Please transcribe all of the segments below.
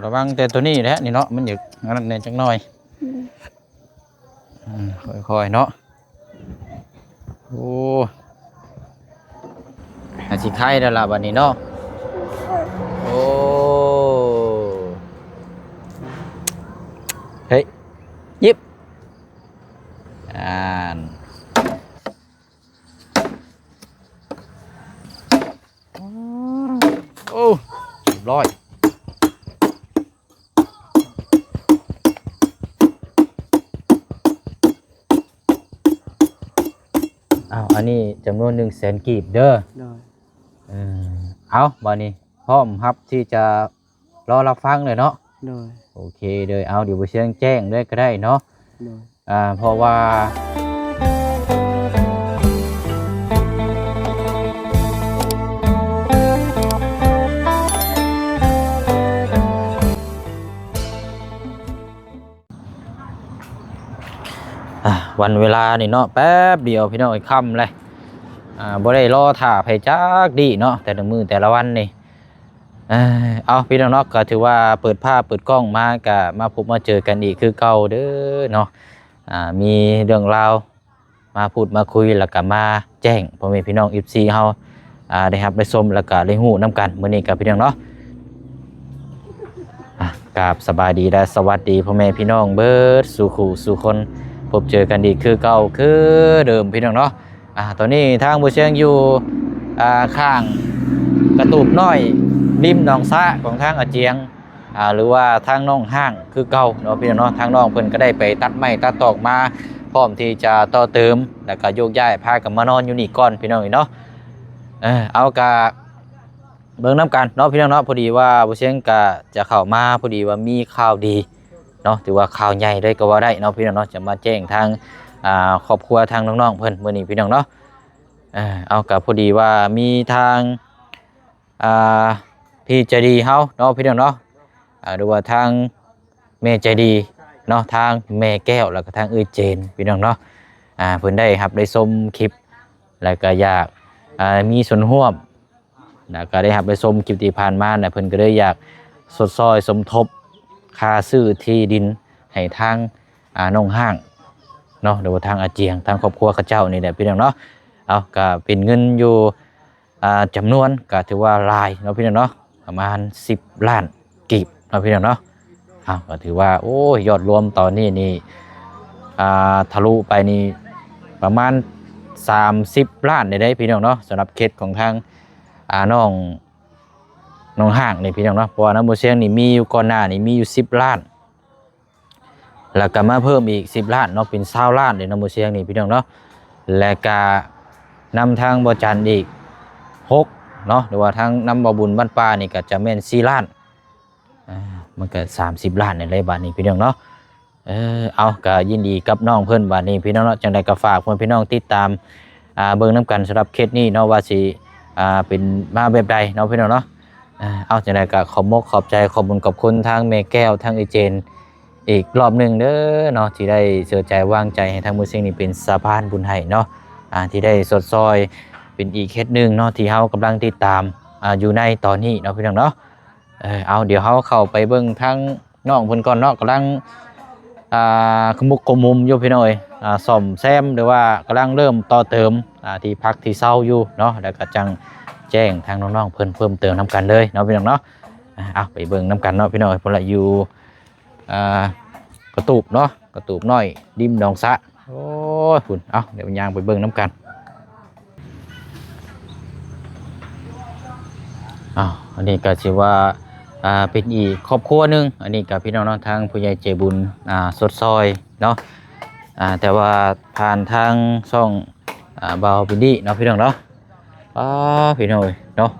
ระวังแต่ตัวนี้แหละนี่เนาะมันอยู่นั่นเนี่ยจังหน่อยค่อยๆเนาะโอ้อาสิไข่แล้วล่ะบัดนี้เนาะโอ้เฮ้ยยิบโอ้เรียบร้อยอันนี้จำนวน100,000 กีบเด้อเอาบัดนี้พร้อมครับที่จะรอรับฟังเลยเนาะโอเคเลยเอาเดี๋ยวไปเชียงแจ้งด้วยก็ได้เนาะเพราะว่าวันเวลานี่เนาะแป๊บเดียวพี่น้องอีกค่ำเลยบ่ได้รอถ่าไผจักดีเนาะแต่ละมื้อแต่ละวันนี่เอาพี่น้องเนาะก็ถือว่าเปิดภาพเปิดกล้องมาก็มาพบมาเจอกันอีกคือเก่าเด้อเนาะมีเรื่องราวมาพูดมาคุยแล้วก็มาแจ้งพ่อแม่พี่น้อง FC เฮาได้รับได้ชมแล้วก็ได้ฮู้นํกันมื้อนี้ก็พี่น้องเนาะกราบสบายดีและสวัสดีพ่อแม่พี่น้องเบิดสู่คู่สู่คนพบเจอกันอีกคือเก่าคือเดิมพี่น้องเนาะตอนนี้ทางผู้เชียงอยู่ข้างกระตูบน้อยริมหนองซะของทางอาเจียงหรือว่าทางน้องห้างคือเก่าเนาะพี่น้องเนาะทางน้องเพิ่นก็ได้ไปตัดไม้ตัดตอกมาพร้อมที่จะต่อเติมแล้วก็โยกย้ายพากันมานอนอยู่นี่ก่อนพี่น้องเนาะเอากะเบิ่งน้ำกันเนาะพี่น้องเนาะพอดีว่าผู้เชียงก็จะเข้ามาพอดีว่ามีข่าวดีเนาะถือว่าข่าวใหญ่เลยก็ว่าได้เนาะพี่น้องเนาะจะมาแจ้งทางครอบครัวทางน้องๆเพิ่นมื้อนี้พี่น้องเนาะเอากับพอดีว่ามีทางพี่ใจดีเฮาเนาะพี่น้องเนาะหรือว่าทางแม่ใจดีเนาะทางแม่แก้วแล้วก็ทางเจนพี่น้องเนาะเพิ่นได้ครับได้ชมคลิปแล้วก็อยากมีส่วนร่วมแล้วก็ได้ครับได้ชมคลิปที่ผ่านมาเนี่ยเพิ่นก็เลยอยากสดซอยสมทบค่าซื้อที่ดินให้ทางน้องห้างเนาะหรือว่าทางอาเจียงทางครอบครัวเขาเจ้านี่แหละพี่น้องเนาะเอาก็เป็นเงินอยู่จำนวนก็ถือว่าหลายเนาะพี่น้องเนาะประมาณ10 ล้านกีบเนาะพี่น้องเนาะเอาก็ถือว่าโอ้ยอดรวมตอนนี้นี่ทะลุไปนี่ประมาณ30 ล้านได้พี่น้องเนาะสำหรับเคสของทางน้องห้างนี่พี่น้องเนาะเพราะว่าน้ำโมเชียงนี่มีอยู่ก่อนหน้านี่มีอยู่10 ล้านแล้วก็มาเพิ่มอีก10 ล้านเนาะเป็น20 ล้านเลยน้ำโมเชียงนี่พี่น้องเนาะและก็นำทางบ่อจันอีก6เนาะหรือว่าทางนำบ่อบุญบ้านป่านี่ก็จะแม่น4 ล้านมันก็30 ล้านในไรบาทนี้พี่น้องเนาะเอาก็ยินดีกับน้องเพิ่นบาทนี้พี่น้องเนาะจังใดก็ฝากเพื่อนพี่น้องติดตามเบิ่งน้ำกันสำหรับเคสนี้เนาะว่าสิเป็นมาแบบใดเนาะพี่น้องเนาะเอาจังใดก็ขอบใจขอบคุณกับคุณทางแม่แก้วทางเจนอีกรอบหนึ่งเด้อเนาะที่ได้เชื่อใจวางใจให้ทางมือเสียงนี่เป็นสะพานบุญให้เนาะที่ได้สดซอยเป็นอีกเคสหนึ่งเนาะที่เฮากำลังติดตามอยู่ในตอนนี้เนาะพี่น้องเนาะเอาเดี๋ยวเฮาเข้าไปเบิ่งทางน้องเพิ่นก่อนเนาะกำลังขมุกขมุมอยู่พี่น้อยซ่อมแซมหรือว่ากำลังเริ่มต่อเติมที่พักที่เศร้าอยู่เนาะแล้วก็จังแจ้งทางน้องๆเพิ่มเติมน้ำกันเลยเนาะพี่น้องเนาะเอาไปเบิ่งน้ำกันเนาะพี่น้อยเพิ่นละอยู่กระตูบเนาะกระตูบน้อยริมหนองสะโอ้ยคุณเอาเดี๋ยวยางไปเบิ่งน้ำกันอันนี้ก็ชื่อว่าเป็นอีกครอบครัวหนึ่งอันนี้กับพี่น้องทางผู้ใหญ่ใจบุญสดซอยเนาะแต่ว่าผ่านทางช่องเบาปินดี้เนาะพี่น้องเนาะพี่น้องเนาะ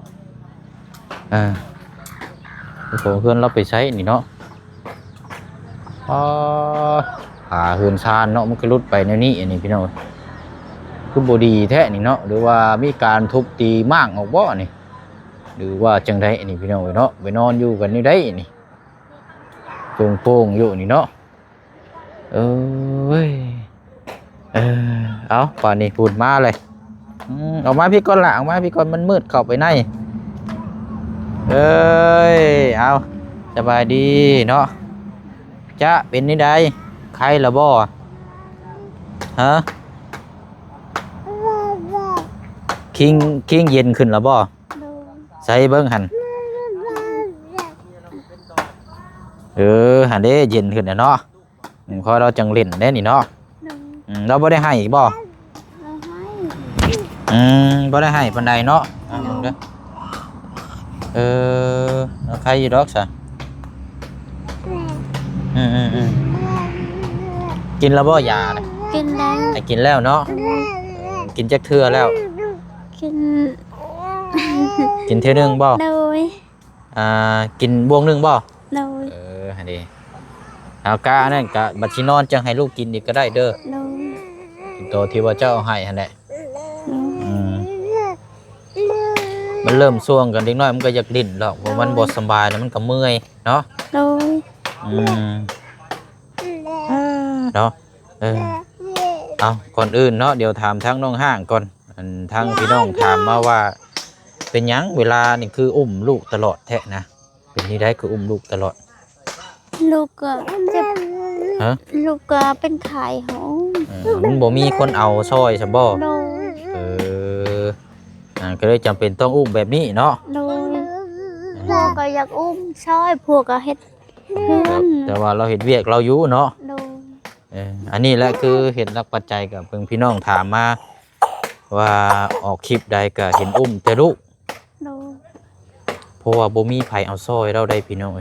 เพื่อนเราไปใช้นี่เนาะเฮือนชานเนาะมันก็รุดไปในนี้อันนี้พี่น้องคือบดีแท้นี่เนาะหรือว่ามีการทุบตีมากออกบ่นี่หรือว่าจังไดนี่พี่น้องเนาะไปนอนอยู่กันนี่ได้นี่โป่งอยู่นี่เนาะเอาป่านนี้พูดมาเลยออกมาพี่ก้อนละออกมาพี่ก้อนมันมืดเข้าไปในเอา บายดีเนาะจะเป็นนี่ได้ใครละบ่ฮะคิงเย็นขึ้นละบ่ใส่เบิ่งหันหันเด้เย็นขึ้นแล้วเนาะพอเราจังเล่นได้นี่เนาะเราบ่ได้ให้อีกบ่บ่ได้ให้ปานใดเนาะใครอยู่ดอกซะกินแล้วบ่ยาน่ะกินแล้วกินแล้วเนาะกินจักเทื่อแล้วกินเทื่อนึงบ่โดยกินบวงนึงบ่โดยหั่นดิเอากะนั่นกะบัดสินอนจังให้ลูกกินอีกก็ได้เด้อโดยกินโตที่ว่าเจ้าให้หั่นแหละมันเริ่มช่วงกันเด็กน้อยมันก็อยากดิ้นหรอกเพราะมันบ่สบายแล้วมันก็เมื่อยเนาะโดยเนาะเอาก่อนอื่นเนาะเดี๋ยวถามทั้งน้องห้างก่อนทั้งพี่น้องถามมาว่าเป็นยังเวลานี่คืออุ้มลูกตลอดแท้นะเป็นนี่ได้คืออุ้มลูกตลอดลูกก็จะลูกก็เป็นไข่หงมันบ่มีคนเอาซอยซะบ่ก็เลยจำเป็นต้องอุ้มแบบนี้เนาะพวกก็อยากอุ้มช่อยพวกก็เฮ็ดแต่ว่าเราเห็นเวียกเราอยู่เนาะอันนี้แหละคือเห็นรักปัจจัยกับเพื่อนพี่น้องถามมาว่าออกคลิปใดก็เห็นอุ้มแต่ลูกเพราะว่าบ่มีไผเอาซอยเราได้พี่น้อง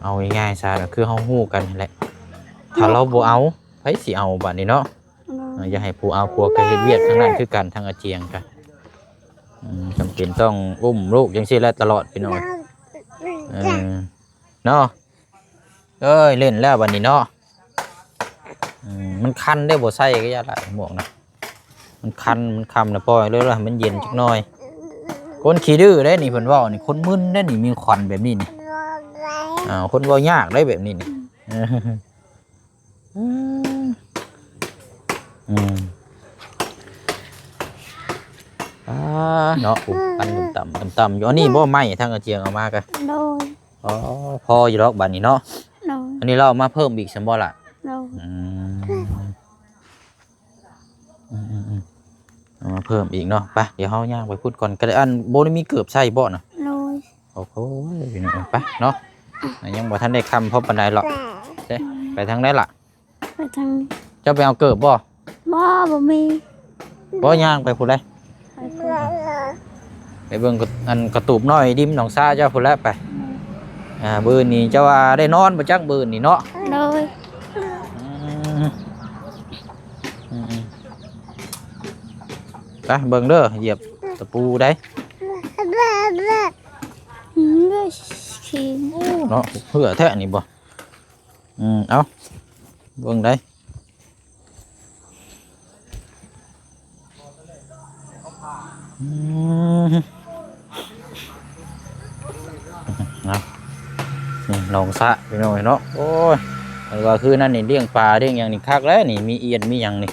เอาง่ายๆซะคือเฮาฮู้กันแหละถ้าเราบ่เอาไผสิเอาบัดนี้เนาะอย่าให้ผู้เอาผัวก็เฮ็ดเวียกทั้งนั้นคือกันทั้งอาเจียงกันจำเป็นต้องอุ้มลูกจังซี่แหละตลอดพี่น้องเนาะเล่นแล้วบัดนี้เนาะมันคันได้บ่ใส่ก็อย่าละหมวกนะมันคันมันคำนะปล่อยเลยล่ะมันเย็นจักหน่อยคนขี้ดื้อได้นี่เพิ่นเว้านี่คนมึนได้นี่มีควันแบบนี้นี่คนเว้ายากได้แบบนี้นี่เนาะปันต่ำอยู่อันนี้บ่ไหม้ทางอาเจียงเอามากะพออยู่ดอกบัดนี้เนาะอันนี้เราเอามาเพิ่มอีกซั่นบ่ล่ะเอามาเพิ่มอีกเนาะไปเดี๋ยวเฮาย่างไปพูดก่อนก็ได้อันบ่ได้มีเกือบใส่บ่น่ะโอ้โหพี่น้องไปเนาะยังบ่ทันได้คำพบปานใดหรอกไปทางไหนล่ะไปทางเจ้าไปเอาเกือบบ่มีบ่ย่างไปพูดเลยไปเบิ่งอันกระตูบน้อยดิมหนองซาเจ้าพูดแล้วไปบื้อนี่เจ้าว่าได้นอนบ่จักบื้อนี่เนาะเลยไปเบิ่งเด้อเหยียบตะปูได้เนาะเพื่อแท้นี่บ่เอาเบิ่งได้นี่หนองสะพี่น้องเนาะโอ้ยว่าคือนั่นนี่เลี้ยงปลาเลี้ยงอย่างนี่คักแล้วนี่มีเอียนมีอย่างนี่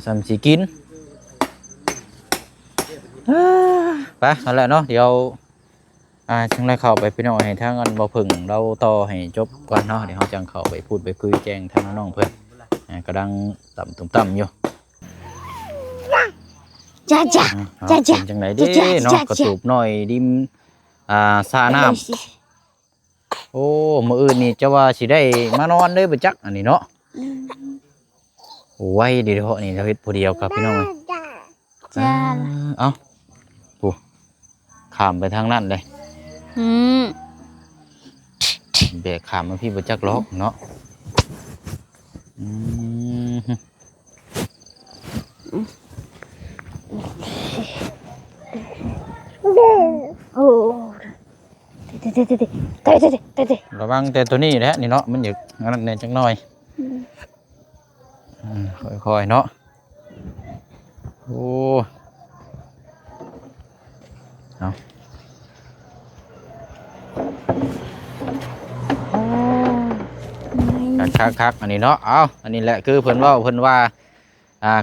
ซ้ำสิกินไปนั่นแหละเนาะเดี๋ยวจังไรเข้าไปพี่น้องให้ทางอันบ่พึ่งเราต่อให้จบก่อนเนาะเดี๋ยวเขาจังเข้าไปพูดไปคุยแจ้งทางน้องเพื่อนกำลังต่ำอยู่จ้าจังไหนดิเนาะกระตูบหน่อยดิมสาน้ำโอ้มื้ออื่นนี่จะว่าสิได้มานอนได้บ่จักอันนี้เนาะไว้ดีเถอะนี่เราเฮ็ดผู้เดียวกับพี่น้องเลยเอาปุ๊ข้ามไปทางนั้นเลยแบกข้ามมาพี่บ่จักล็อกเนาะโอ้ระวังแต่ตัวนี้แหละนี่เนาะมันอยู่งั้นเนี่ยจังหน่อยค่อยๆเนาะโอ้คักอันนี้เนาะเอาอันนี้แหละคือเพิ่นว่า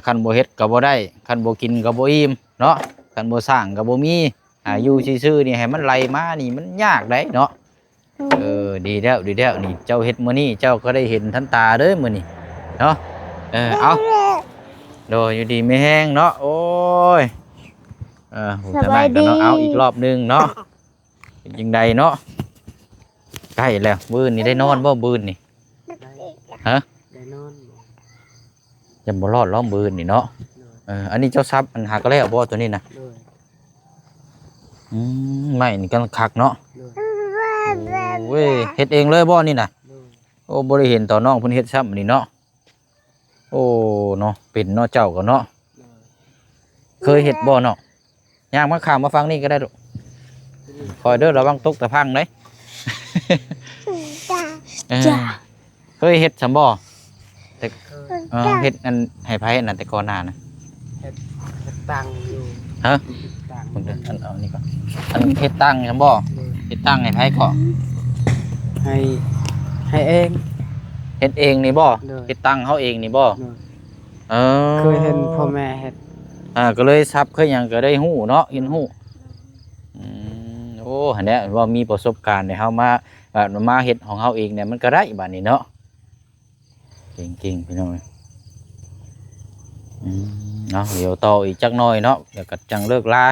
คันบ่เฮ็ดก็บ่ได้คันบ่กินก็บ่อิ่มเนาะคันบ่สร้างก็บ่มี อยู่ซื่อๆนี่ให้มันไหลมานี่มันยากได้เนาะดีแล้วดีแล้วนี่เจ้าเฮ็ดมื้อนี้เจ้าก็ได้เห็นทันตาเด้อมื้อนี้เนาะเอาโดยอยู่ดีไม่แห้งเนาะโอ้ยผมจะนั่งกันเนาะเอาอีกรอบนึงเนาะเป็นจังใดเนาะใกล้แล้วมื้อนี้ได้นอนบ่มื้อนี่ฮะ ได้นอน จะบ่รอดล้อมมื้อนี่เนาะอันนี้เจ้าทรัพย์อันหาก็แล้วบ่ตัวนี้นะ เลย ไม่นี่ก็คักเนาะ เลย โอ้ยเฮ็ดเองเลยบ่นี่น่ะ เลย โอ้บ่ได้เห็นต่อน้องเพิ่นเฮ็ดซ้ำนี่เนาะโอ้เนาะเป็นเนาะเจ้าก็เนาะ เลย เคยเฮ็ดบ่เนาะย่างมาข้ามมาฟังนี่ก็ได้ลูกคอยเด้อระวังตกตะพังเด้ จ้า เคยเฮ็ดซ้ำบ่แต่ เคย เฮ็ดอันให้ไผอันนั้นแต่ก่อนหน้านะ เฮ็ดตังอยู่ ฮะ ตัง เบิ่งเด้ออันเอานี่ก่อนอันเฮ็ดตั้งซ้ำบ่ เลย เฮ็ดตั้งให้ไผก็ ให้เอง เฮ็ดเองนี่บ่ เลย เฮ็ดตั้งเฮาเองนี่บ่ เลย เออ เคยเห็นพ่อแม่เฮ็ด ก็เลยซับเคยหยังก็ได้ฮู้เนาะเห็นฮู้โอ้หันแหละว่ามีประสบการณ์ได้เฮามามาเฮ็ดของเฮาเองเนี่ยมันก็ได้บัดนี้เนาะเก่งๆพี่น้องเนาะเดี๋ยวต่ออีกจักหน่อยเนาะเดี๋ยวก็จังเลิกลา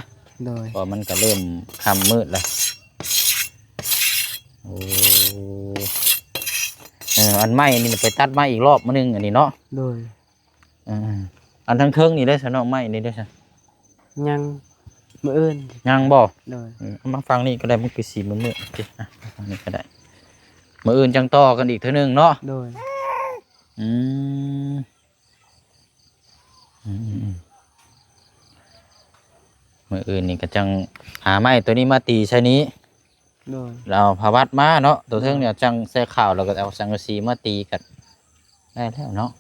เลย เพราะมันก็เริ่มค่ำมืดแล้วโอ้อันไม้นี่ไปตัดไม้อีกรอบมื้อนึงอันนี้เนาะ เลย อันทั้งเทิงนี่ได้ซะเนาะไม้นี่ได้ซะ ยังมื้ออื่น ยังบ่ เลย เอามาฟังนี่ก็ได้มันคือสีมือๆโอเคมาฟังนี่ก็ได้มืออื่นจังต่อกันอีกเท่านึงเนาะ เลย อืมอืมมืออื่นนี่ก็จังหาไม้ตัวนี้มาตีใช้นี้ เลย เราพาวัดมาเนาะตัวเทิงเนี่ยจังแซ่ข่าวเราก็เอาสังกะสีมาตีกันได้แล้วเนาะ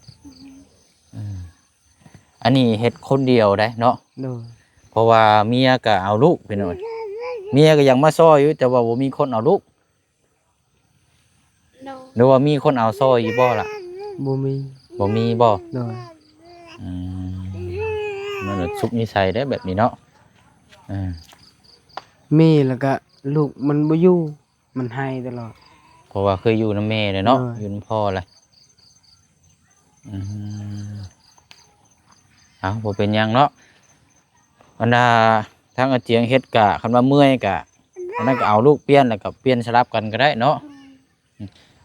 อันนี้เฮ็ดคนเดียวได้เนาะ เลย เพราะว่าเมียก็เอาลูกไปหน่อยเมียก็ยังมาซ้อยอยู่แต่ว่าบ่มีคนเอาลูกหรือว่ามีคนเอาซ้อยอยู่บ่ล่ะ บ่มี บ่มีบ่ เลย อืมมันก็ซุปนิสัยได้แบบนี้เนาะอ่า มีแล้วก็ลูกมันบ่อยู่มันให้ตลอด เพราะว่าเคยอยู่นำแม่เลยเนาะ เออ อยู่นำพ่อเลยอืมเอาบ่เป็นหยังเนาะอันน่ะทางอาเจียงเฮ็ดกะคันว่าเมื่อยกะอันนั้นก็เอาลูกเปลี่ยนแล้วก็เปลี่ยนสลับกันก็ได้เนาะ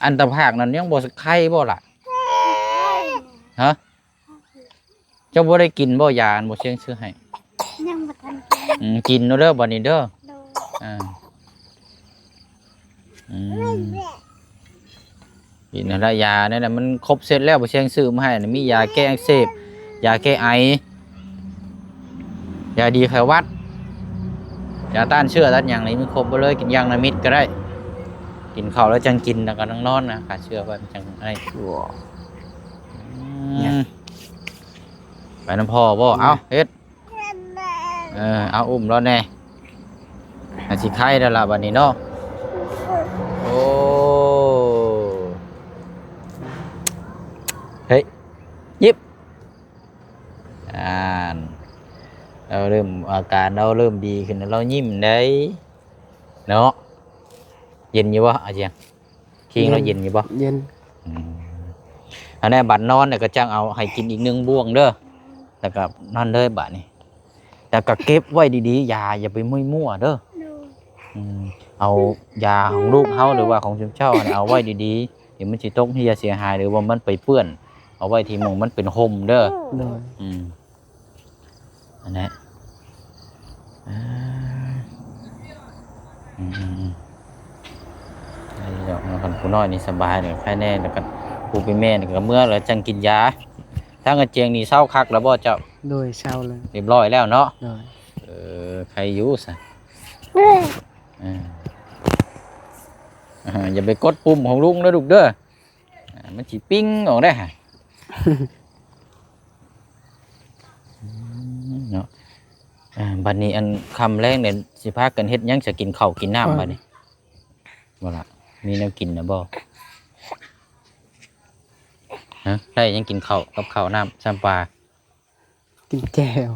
อันตะภาคนั้นยังบ่สักไข้บ่ล่ะฮะเจ้าบ่ได้กินบ่ยาอันบ่เชียงซื้อให้ ยังบ่ทัน กินเนาะเด้อบัดนี้เด้อ โดน อ่ากินนั่นละยาเนี่ยนะมันครบเสร็จแล้วบ่เชียงซื้อมาให้น่ะมียาแก้อักเสบยาแก้ไอยาดีไขหวัดยาต้านเชื้อต้านหยังนี่มันครบไปเลยกินยางนามิดก็ได้ กินข้าวแล้วจังกินแล้วก็นั่งนอนนะขาดเชื้อไปมันจังไอ้ไปน้ำพ่อบ่เอาเฮ็ดเอาอุ้มแล้วแน่อาสิไข่แล้วล่ะบัดนี้เนาะโอ้เฮ้ยยิบเราเริ่มอาการเราเริ่มดีขึ้นแล้วเรายิ้มได้เนาะเย็นอยู่บ่อาเจียงคิงเราเย็นอยู่บ่ เย็น อันนี้บัดนอนเนี่ยก็จังเอาให้กินอีก1บ่วงเด้อแล้วก็นอนเลยบัดนี้แต่ก็เก็บไว้ดีๆอย่าไปมั่วๆเด้อ โดน เอายาของลูกเฮาหรือว่าของชุมเจ้าเนี่ยเอาไว้ดีๆเดี๋ยวมันสิตกเหียเสียหายหรือว่ามันไปเปื้อนเอาไว้ที่หมองมันเป็นห่มเด้อ เลย อันนี้เดี๋ยวกันผู้น้อยนี่สบายเลยแค่แน่แล้วกันผู้เป็นแม่นี่ก็เมื่อแล้วจังกินยาถ้ากระเจียงนี่เศร้าคักแล้วบ่เจ้า โดยเช้าเลย เรียบร้อยแล้วเนาะ เลย ใครอยู่ซะอย่าไปกดปุ่มของลุงนะลูกเด้อมันสิปิ้งออกได้ฮะเนาะบัดนี้อันคำแรกเนี่ยสิพากันเฮ็ดหยังจะกินข้าวกินน้ำบัดนี้บ่ล่ะมีแนวกินนะบ่ฮะได้ยังกินข้าวกับข้าวน้ำซ้ำปลา กินแก้ว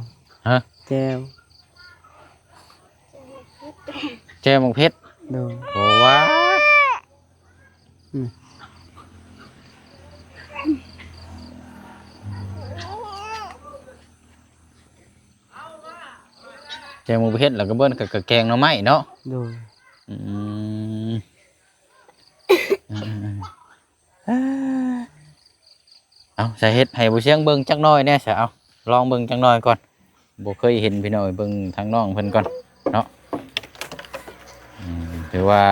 ฮะ แก้ว แจ่วมังเพชร โดย โอ้ว้า อืม แจ่วมังเพชรแล้วก็เบิ้นกับแกงหน่อไม้เนาะ โดย อืมเอาใส่เฮ็ดให้ผู้เชียงเบิ่งจักหน่อยแน่ซะเอาลองเบิ่งจักหน่อยก่อนบ่เคยเห็นพี่น้อยเบิ่งทางน้องเพิ่นก่อนเนาะถือว่า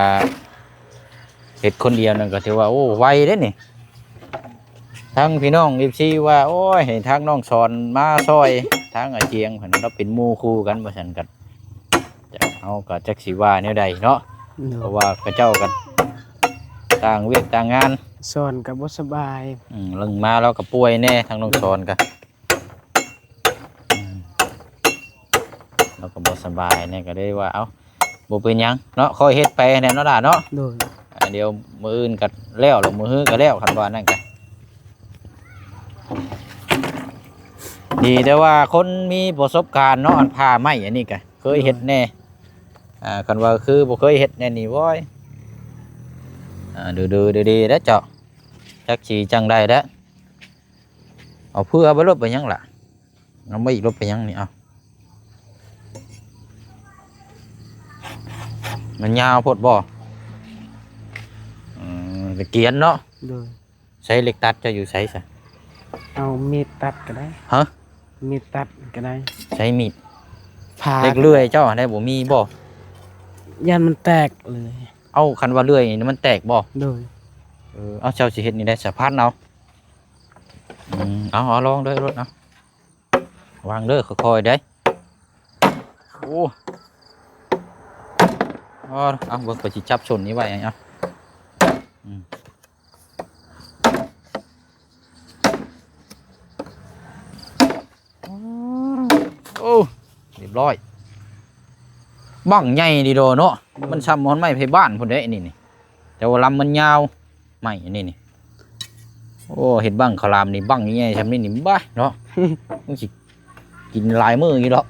เฮ็ดคนเดียวนั่นก็ถือว่าโอ้ไวเด้นี่ทั้งพี่น้อง FC ว่าโอ้ยให้ทางน้องสอนมาซอยทางอาเจียงเพิ่นเราเป็นหมู่คู่กันบ่ซั่นกันจะเอาก็จักสิว่าแนวใดเนาะ โด เพ ย ราะว่าเขาเจ้ากันต่างเวียกต่างงาน สอนก็บ่สบาย ลงมาแล้วก็ป่วยแน่ทางน้องสอนกันเราก็บ่สบายเนี่ยก็ได้ว่าเอ้าบ่เป็นหยังเนาะคอยเฮ็ดไปแน่เนาะล่ะเนาะ โดย เดี๋ยวมื้ออื่นก็แล้วแล้วมื้อฮื้อก็แล้วคันว่านั่นก็ดีแต่ว่าคนมีประสบการณ์เนาะอันผ่าไม้อันนี้ก็เคยเฮ็ดแน่คันว่าคือบ่เคยเฮ็ดแน่นี่โว้ยดื้อๆดีๆแล้วเจ้าจักสิจังได้แล้วเอาเพื่อบ่ลบไปหยังล่ะเอาไม่อีกลบไปหยังนี่เอามันยาวโพดบ่ตะเกียนเนาะ โดย ใช้เหล็กตัดจะอยู่ใช้ซะ เอามีดตัดก็ได้ ฮะ มีดตัดก็ได้ ใช้มีด ผ่า เหล็กเลื่อยเจ้าได้บ่มีบ่ ยันมันแตกเลย เอาคันว่าเลื่อยนี่มันแตกบ่ โดย เอาเจ้าสิเฮ็ดนี่ได้สะพานเอาเอาลองเด้อรถเอาวางเด้อค่อยๆเด้โอ้เอาเบิ่งไปสิจับชนนี้ไว้เอาโอ้เรียบร้อยบังใหญ่ดีโดเนาะมันซ้ำมันไม้ไผบ้านพุ่นเด้นี่แต่ว่าลำมันยาวไม้อันนี้นี่โอ้เห็ดบังขาวหลามนี่บังใหญ่ๆซ้ำนี่บ้าเนาะ มันสิกินหลายมื้ออยู่ดอก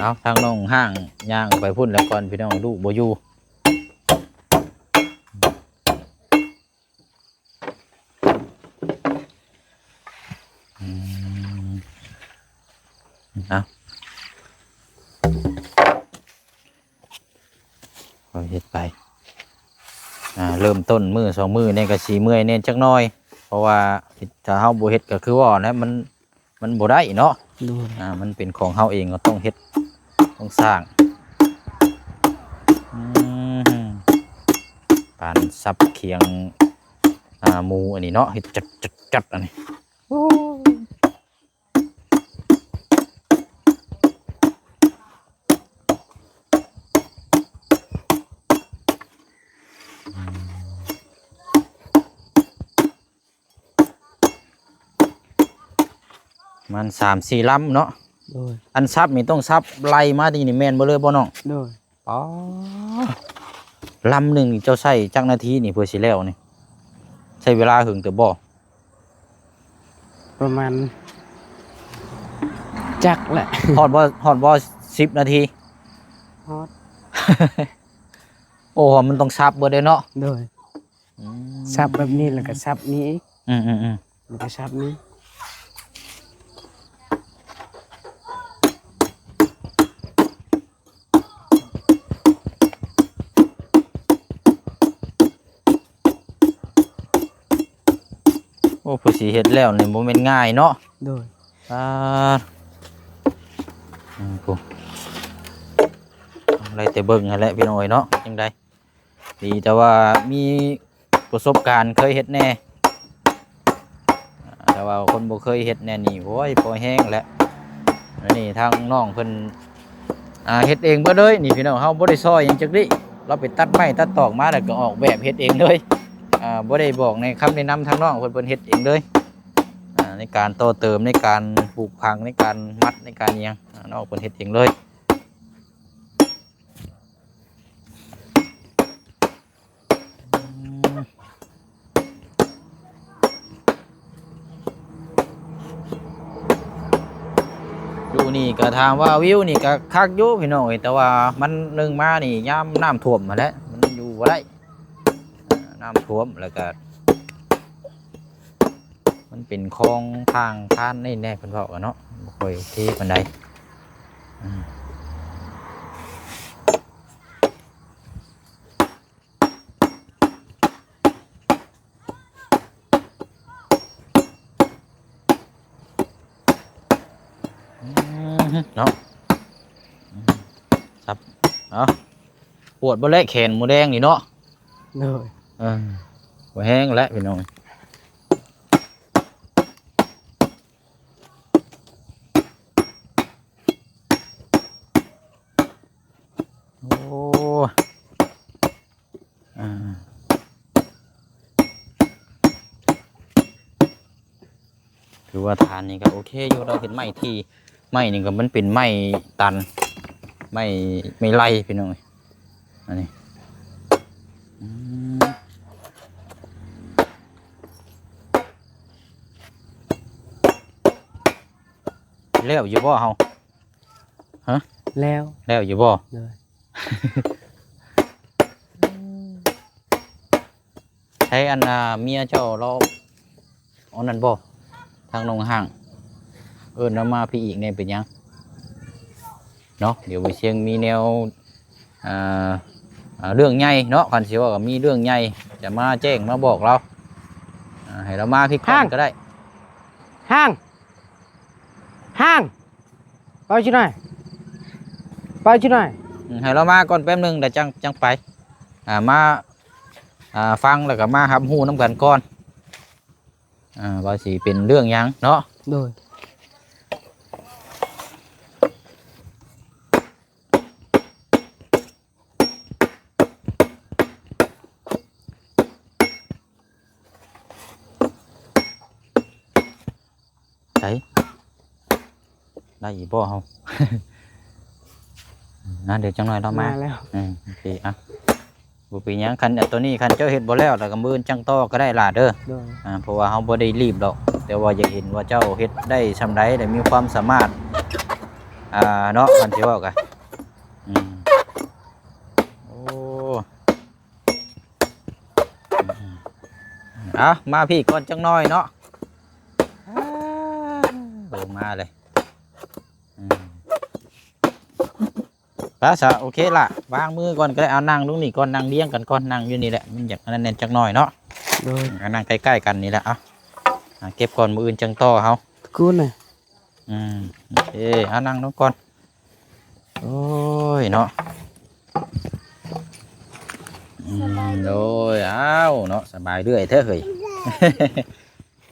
เอาทางน้องห้างย่างไปพุ่นแล้วก่อนพี่น้องลูกบ่อยู่เอาเฮ็ดไปเริ่มต้นมือสองมือเนี่ยก็สีเมื่อยเนี่ยจักหน้อยเพราะว่าถ้าเฮาบ่เฮ็ดก็คือว่านะมันบ่ได้เนาะ โดย มันเป็นของเฮาเองก็ต้องเฮ็ดต้องสร้างปานซับเคียงหมูอันนี้เนาะเฮ็ดจัดอันนี้มัน3-4 ลำเนาะ โดย อันซับนี่ต้องซับไล่มาที่นี่แม่นบ่เลยบ่น้อง โดย อ๋อลำหนึ่งนี่เจ้าใช้จักนาทีนี่เพื่อสิแล้วนี่ใช้เวลาหึงแต่บ่ ประมาณจักแหละ ฮอดบ่10 นาที ฮอด โอ้มันต้องซับเบิดเด้เนาะ โดยซับแบบนี้แล้วก็ซับนี้อีก อืม แล้วก็ซับนี้ โอ้ผู้สิเฮ็ดแล้วนี่บ่แม่นง่ายเนาะ โดย ผู้อะไรแต่เบิ่งนั่นแหละพี่น้อยเนาะจังไดดีแต่ว่ามีประสบการณ์เคยเฮ็ดแน่แต่ว่าคนบ่เคยเฮ็ดแน่นี่โอ้ยพอแห้งแล้วอันนี้ทางน้องเพิ่นเฮ็ดเองเบิดเลยนี่พี่น้องเฮาบ่ได้ซอยหยังจักดิเราไปตัดไม้ตัดตอกมาแล้วก็ออกแบบเฮ็ดเองเลยบ่ได้บอกในคำแนะนำทางน้องเพิ่นเฮ็ดเองเลยในการต่อเติมในการปลูกพังในการมัดในการอิหยังน้องเพิ่นเฮ็ดเองเลย ก็ถามว่าวิวนี่ก็คักอยู่พี่น้องเอ้ยแต่ว่ามันนึงมานี่ยามน้ำท่วมมาแล้วมันอยู่บ่ได้น้ำท่วมแล้วก็มันเป็นคลองทางผ่านนี่แน่เพิ่นเว้ากันเนาะบ่ค่อยโอเคปานใดเนาะครับเอาปวดบ่เละแขนหมูแดงนี่เนาะ โดย บ่แห้งแล้วพี่น้องโอ้ถือว่าทานนี่ก็โอเคอยู่เราเห็นไม้ที่ไม้นี่ก็มันเป็นไม้ตันไม่ไล่พี่น้องอันนี้แล้วอยู่บ่เฮาฮะแล้วอยู่บ่ โดย ใช้อันเมียเจ้าเราอันนั้นบ่ทางนงห้างน้ำมาพี่อีกเนี่ยเป็นยังเนาะเดี๋ยวไปเชียงมีแนวเรื่องใหญ่เนาะคันสิว่าก็มีเรื่องใหญ่จะมาแจ้งมาบอกเราให้เรามาพี่ก่อนก็ได้ ห้างไปชิหน่อยให้เรามาก่อนแป๊บนึงเดี๋ยวจังไปมาฟังแล้วก็มาครับฮู้น้ำกันก่อนว่าสิเป็นเรื่องยังเนาะโดยได้อีบ่เฮา เดี๋ยวจังหน่อยเรามาแล้วโอเคบ่เป็นหยังคันตัวนี้คันเจ้าเฮ็ดบ่แล้วแล้วก็มื้อจังต่อก็ได้ล่ะเด้อเพราะว่าเฮาบ่ได้รีบดอกแต่ว่าอยากเห็นว่าเจ้าเฮ็ดได้ซำใดได้มีความสามารถเนาะคันสิเว้ากันโอ้มาพี่ก่อนจังน้อยเนาะมาเลยสะโอเคล่ะวางมือก่อนก็ได้เอานั่งตรงนี้ก่อนนั่งเลี้ยงกันก่อนนั่งอยู่นี่แหละมันอยากนั่นแน่นจังหน่อยเนาะนั่งใกล้ๆกันนี่แหละเก็บก่อนมืออื่นจังต่อเขากูน่ะโอเคเอานั่งลงก่อนโอ้ยเนาะโอ้ยอ้าวเนาะสบายเรื่อยเถอะเฮ้ย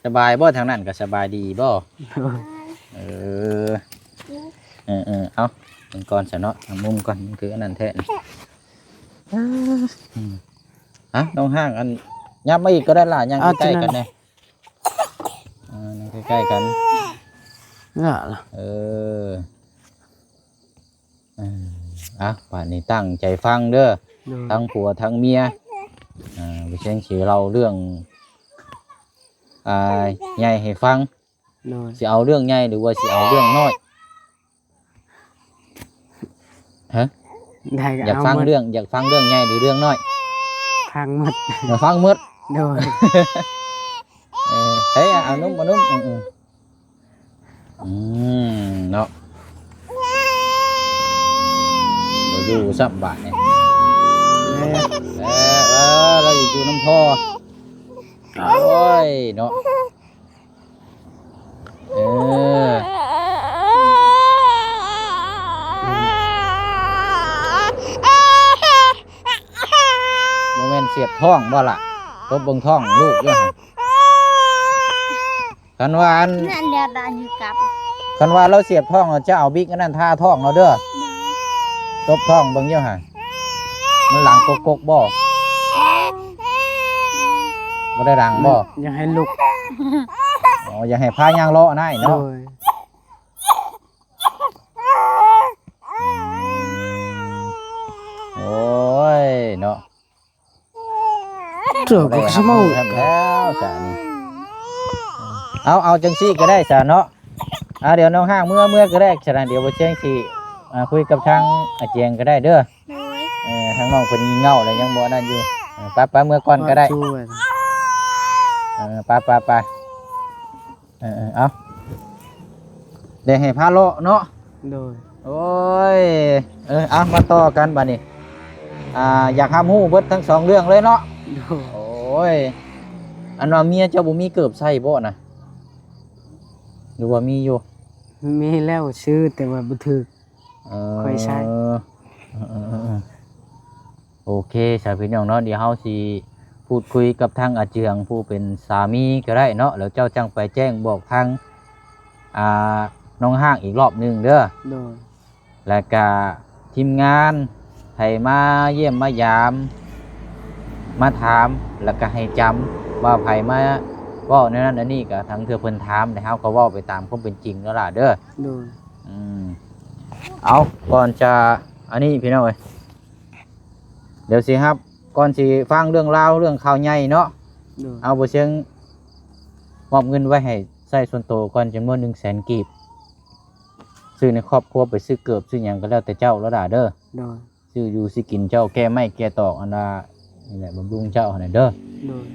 สบายบ่ทางนั้นก็สบายดีบ่เอาเป็นก้อนซะเนาะทำมุมก่อนคืออันนั้นแท้นี่น้องห้างอันยับมาอีกก็ได้ล่ะยังใกล้กันเลยใกล้กันน่ะป่านนี้ตั้งใจฟังเด้อทั้งผัวทั้งเมียไปเชียงสีเราเรื่องใหญ่ให้ฟังสิเอาเรื่องใหญ่หรือว่าสิเอาเรื่องน้อยอยากฟังเรื่องใหญ่หรือเรื่องน้อยฟังหมดฟังหมดโดยเฮ้ยเอานุ่มเนาะบ่อยู่สับบาทเนี่ยเราอยู่น้ำท่อโอ้ยเนาะโมเมนต์เสียบท้องบ่ล่ะตบบงท้องลูกด้วยกันว่านั่นเรียกได้อยู่กับกันว่าเราเสียบท้องเราจะเอาบิ๊กนั่นท่าท้องเราเด้อตบท้องเบิ่งเยอะฮะมันหลังกกบ่ได้ดังบ่อยากให้ลูกอยากให้พายางเลาะได้เนาะโอ้ยเนาะเจ้าก็สมองแล้วสานี่เอาจังซี่ก็ได้สาเนาะ เดี๋ยวน้องห้างเมื่อก็ได้ฉะนั้นเดี๋ยวบ่เชียงสิคุยกับทางอาเจียงก็ได้เด้อ โดย ทางน้องเพิ่นงี่เง่าแล้วยังบ่นั่นอยู่ไปเมื่อก่อนก็ได้ ช่วย ไปเอาเดี๋ยวให้พาเลาะเนาะ โดย โอ้ยเอามาต่อกันบัดนี้อยากหามฮู้เบิดทั้งสองเรื่องเลยเนาะ โดย โอ้ยอันว่าเมียเจ้าบ่มีเกือบใส่บ่น่ะหรือว่ามีอยู่ มีแล้วชื่อแต่ว่าบ่ถูก ค่อยใช้ โอเคสาวพี่น้องเนาะเดี๋ยวเฮาสิพูดคุยกับทางอาเจืองผู้เป็นสามีก็ได้เนาะแล้วเจ้าจังไปแจ้งบอกทางน้องห้างอีกรอบหนึงเด้อ โดย แล้วก็ทีมงานให้มาเยี่ยมมายามมาถามแล้วก็ให้จำว่าไผมาเว้าในนั้นอันนี้ก็ทั้งเทื่อเพิ่นถามแต่เฮาก็เว้าไปตามความเป็นจริงแล้วล่ะเด้อ โดย เอาก่อนจะอันนี้พี่น้องเอ้ยเดี๋ยวสิครับก่อนสิฟังเรื่องราวเรื่องข่าวใหญ่เนาะ โดย เอาบ่เชิงมอบเงินไว้ให้ใช้ส่วนตัวก่อนจำนวน 100,000 กีบซื้อในครอบครัวไปซื้อเกือบซื้อหยังก็แล้วแต่เจ้าแล้วล่ะเด้อ โดย ซื้ออยู่สิกินเจ้าแก้ไม้แก้ตอกอันน่ะนี่แหละบำรุงเจ้าหั่นน่ะเด้อ โดย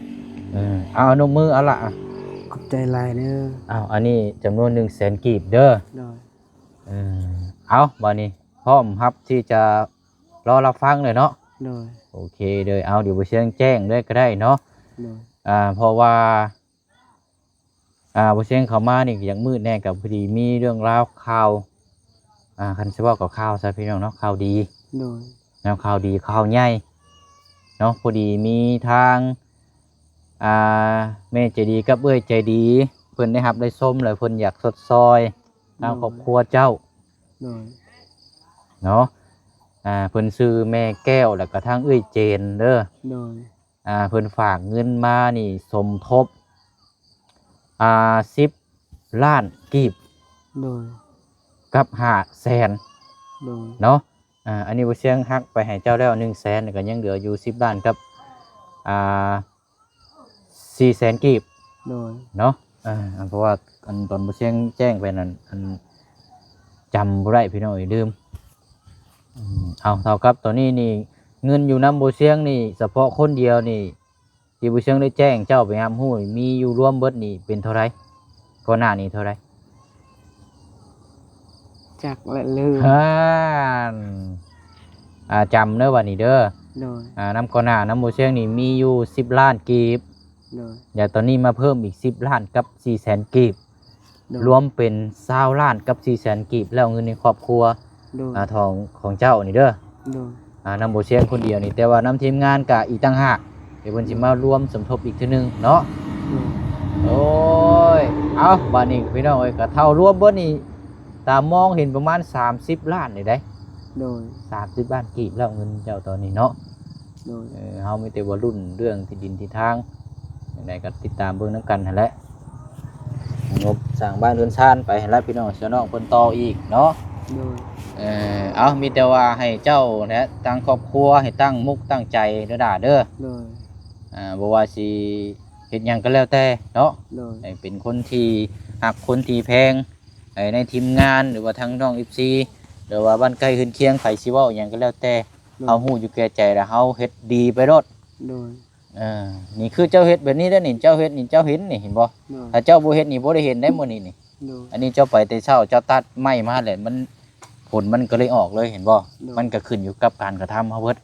เอานมมือเอาละ ขอบใจหลายเด้อ เอาอันนี้จำนวน 100,000 กีบเด้อ โดย เอาบัดนี้พร้อมครับที่จะรอรับฟังเลยเนาะ โดย โอเคเลยเอาเดี๋ยวไปเชียงแจ้งด้วยก็ได้เนาะ โดย เพราะว่าไปเชียงเขามานี่อย่างมืดแน่กับพอดีมีเรื่องราวข่าวคันเฉพาะกับข่าวซะพี่น้องเนาะข่าวดี โดย แนวข่าวดีข่าวใหญ่เนาะพอดีมีทางแม่ใจดีกับเอ้ยใจดีเพิ่นได้รับได้ส้มเลยเพิ่นอยากสดซอยทางครอบครัวเจ้า โดย เนาะเพิ่นซื้อแม่แก้วแล้วก็ทางเอ้ยเจนเด้อ โดย เพิ่นฝากเงินมานี่สมทบ10 ล้านกีบ โดย กับ500,000 โดย เนาะอันนี้บ่เชียงฮักไปให้เจ้าแล้ว100,000ก็ยังเหลืออยู่10 ล้านกับ400,000 กีบ โดย เนาะเพราะว่าอันตอนบ่เชียงแจ้งไปนั่นอันจำบ่ได้พี่น้องลืมเอาเท่ากับตอนนี้นี่เงินอยู่นำบ่เชียงนี่เฉพาะคนเดียวนี่ที่บ่เชียงได้แจ้งเจ้าไปยามฮู้มีอยู่รวมเบิดนี่เป็นเท่าไหร่ก่อนหน้านี้เท่าไหร่ จักและลืม จำเด้อว่านี่เด้อ โดย น้ำก่อนหน้าน้ำบ่เชียงนี่มีอยู่10 ล้านกีบ โดย อย่าตอนนี้มาเพิ่มอีก10 ล้านกับ400,000 กีบ โดย รวมเป็น20 ล้านกับ400,000 กีบแล้วเงินในครอบครัว โดย ทองของเจ้านี่เด้อ โดย น้ำบ่เชียงคนเดียวนี่แต่ว่าน้ำทีมงานกะอีกต่างหากเดี๋ยวเพิ่นสิมารวมสมทบอีกทีนึงเนาะ โดย โอ้ยเอาบัดนี้พี่น้องเอ้ยก็เท่ารวมเบิดนี่ตามมองเห็นประมาณ30 ล้านนี่ได้ โดย 30 ล้านกีบแล้วเงินเจ้าตอนนี้เนาะ โดย เฮามีแต่ว่ารุ่นเรื่องที่ดินที่ทางอย่างไรก็ติดตามเบิ่งนํกันนั่นแหละงบสร้างบ้านเรือนชานไปให้แล้วพี่น้องเสียน้องเพิ่นต่ออีกเนาะ โดย เอามีแต่ว่าให้เจ้าและตั้งครอบครัวให้ตั้งมุกตั้งใจเด้อด่าเด้อ โดย บ่ว่าสิเฮ็ดหยังก็แล้วแต่เนาะ โดย ให้เป็นคนที่หักคนที่แพงในทีมงานหรือว่าทั้งน้อง FC หรือว่าบ้านใกล้คืนเคียงไผสิเว้าหยังก็แล้วแต่เฮาฮู้อยู่แก่ใจแล้วเฮาเฮ็ดดีไปโลด โดย นี่คือเจ้าเฮ็ดแบบนี้เด้อนี่เจ้าเฮ็ดนี่เจ้าเห็นนี่เห็นบ่ โดย ถ้าเจ้าบ่เฮ็ดนี่บ่ได้เห็นได้มื้อนี้นี่ โดย อันนี้เจ้าไปแต่เช้าเจ้าตัดไม้มาแหละมันผลมันก็เลยออกเลยเห็นบ่ มันก็ขึ้นอยู่กับการกระทำเฮาเบิด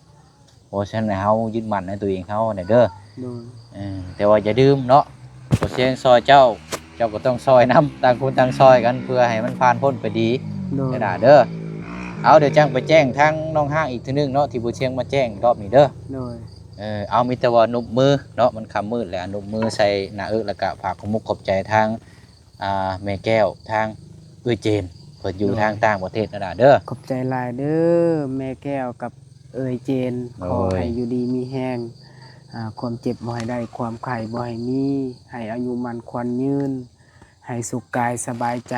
เพราะฉะนั้นเฮายึดมั่นในตัวเองเฮาเนี่ยเด้อ โดย แต่ว่าอย่าลืมเนาะบ่เสียงซอยเจ้าก็ต้องซอยนํต่างคนต่างซอยกันเพื่อให้มันผ่านพ้นไปดี โดย กระดาเด้อเอาเดี๋ยวจังไปแจ้งทางน้องห้างอีกทีนึงเนาะที่บ่เชียงมาแจ้งรอบนี้เด้อ โดย เอามีแต่ว่านุบมือเนาะมันค่ำมืดแล้วนุบมือใส่หน้าแล้วก็ฝากขอบมุกขอบใจทางแม่แก้วทางเอ้ยเจนเพิ่นอยู่ทางต่างประเทศนั่นน่ะเด้อ ขอบใจหลายเด้อแม่แก้วกับเอ่ยเจน โอ้ย ขอให้อยู่ดีมีแห้งความเจ็บบ่ให้ได้ความไข้บ่ให้มีให้อายุมันควันยืนให้สุขกายสบายใจ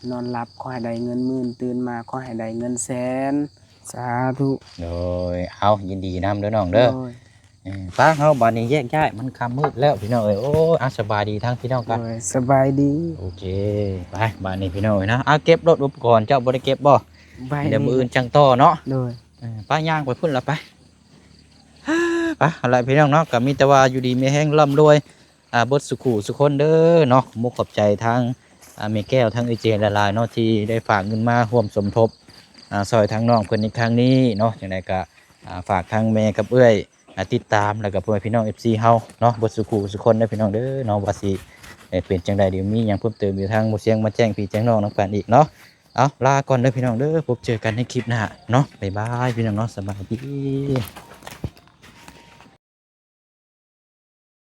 นอนหลับขอให้ได้เงินหมื่นตื่นมาขอให้ได้เงินแสนสาธุ โดยเอายินดีนำเด้อน้องเด้อ โดย ป้าเฮาบัดนี้แยกย้ายมันค่ำมืดแล้วพี่น้องเอ้ยโอ้ยสบายดีทั้งพี่น้องกัน โดยสบายดี โอเคไปบัดนี้พี่น้องเอ้ยนะเก็บรถอุปกรณ์เจ้าบ่ได้เก็บบ่ ใบ เดี๋ยวมื้ออื่นจังต่อเนาะ โดย ป้าย่างไปพุ่นละไปไปอะไรพี่น้องเนาะก็มีแต่ว่าอยู่ดีมีแห้งร่ำรวยเบิดสุขุสุคนเด้อเนาะมุกขอบใจทางเมแก้วทางเอเจละลายเนาะที่ได้ฝากเงินมาร่วมสมทบซอยทางน้องเพิ่นในครั้งนี้เนาะจังไดก็ฝากทางแม่กับเอ้ยติดตามแล้วก็พ่อแม่พี่น้อง FC เฮาเนาะเบิดสุขุสุคนเด้อพี่น้องเด้อเนาะว่าสิเป็นจังไดเดี๋ยวมีหยังเพิ่มเติมอยู่ทางบ่เสียงมาแจ้งพี่แจ้งน้องนำกันอีกเนาะเอาลาก่อนเด้อพี่น้องเด้อพบเจอกันในคลิปหน้าเนาะบ๊ายบายพี่น้องเนาะสบายดี